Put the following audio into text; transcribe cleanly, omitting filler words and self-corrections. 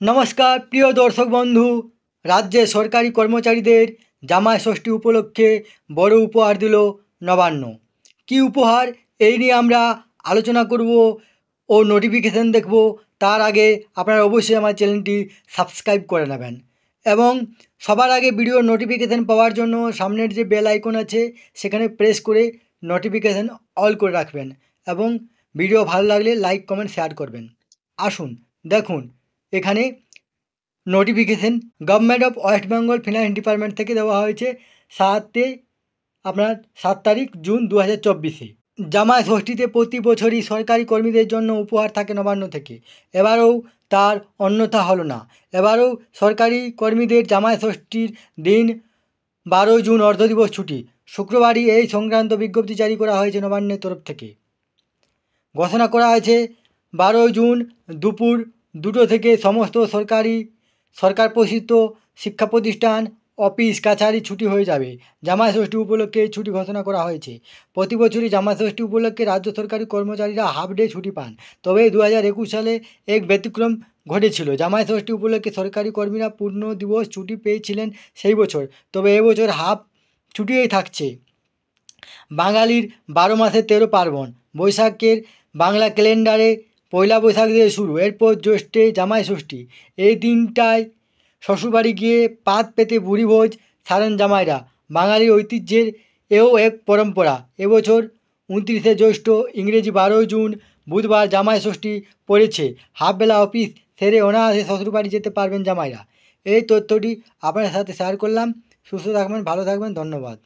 নমস্কার প্রিয় দর্শক বন্ধু। রাজ্যে সরকারি কর্মচারীদের জামাই ষষ্ঠী উপলক্ষে বড় উপহার দিল নবান্ন। কী উপহার, এই নিয়ে আমরা আলোচনা করব ও নোটিফিকেশান দেখব। তার আগে আপনারা অবশ্যই আমার চ্যানেলটি সাবস্ক্রাইব করে নেবেন এবং সবার আগে ভিডিও নোটিফিকেশান পাওয়ার জন্য সামনের যে বেল আইকন আছে সেখানে প্রেস করে নোটিফিকেশান অল করে রাখবেন এবং ভিডিও ভালো লাগলে লাইক কমেন্ট শেয়ার করবেন। আসুন দেখুন এখানে notification government of West Bengal finance department থেকে দেওয়া হয়েছে 7 তারিখ জুন 2024-এ। জামাই ষষ্ঠীতে প্রতি বছরই সরকারি কর্মীদের জন্য উপহার থাকে নবান্ন থেকে। এবারেও তার অন্যথা হলো না। এবারেও সরকারি কর্মীদের জামাই ষষ্ঠীর দিন 12 জুন অর্ধদিবস ছুটি। শুক্রবারই এই সংক্রান্ত বিজ্ঞপ্তি জারি করা হয়েছে নবান্নের তরফ থেকে। ঘোষণা করা হয়েছে 12 জুন দুপুর 2টো থেকে সমস্ত সরকার পোষিত শিক্ষা প্রতিষ্ঠান, অফিস কাছারি ছুটি হয়ে যাবে। জামাই ষষ্ঠী উপলক্ষে এই ছুটি ঘোষণা করা হয়েছে। প্রতি বছরই জামাই ষষ্ঠী উপলক্ষে রাজ্য সরকারি কর্মচারীরা হাফ ডে ছুটি পান। তবে 2021 সালে এক ব্যতিক্রম ঘটেছিল। জামাই ষষ্ঠী উপলক্ষে সরকারি কর্মীরা পূর্ণ দিবস ছুটি পেয়েছিলেন সেই বছর। তবে এবছর হাফ ছুটিই থাকছে। বাঙালির 12 মাসে 13 পার্বণ। বৈশাখের বাংলা ক্যালেন্ডারে পয়লা বৈশাখ দিয়ে শুরু, এরপর জ্যৈষ্ঠে জামাই ষষ্ঠী। এই দিনটায় শ্বশুরবাড়ি গিয়ে পাত পেতে ভুরিভোজ সারেন জামাইরা। বাঙালির ঐতিহ্যের এও এক পরম্পরা। এবছর 29শে জ্যৈষ্ঠ, ইংরেজি 12 জুন বুধবার জামাই ষষ্ঠী পড়েছে। হাফবেলা অফিস সেরে অনায়াসে শ্বশুরবাড়ি যেতে পারবেন জামাইরা। এই তথ্যটি আপনার সাথে শেয়ার করলাম। সুস্থ থাকবেন, ভালো থাকবেন, ধন্যবাদ।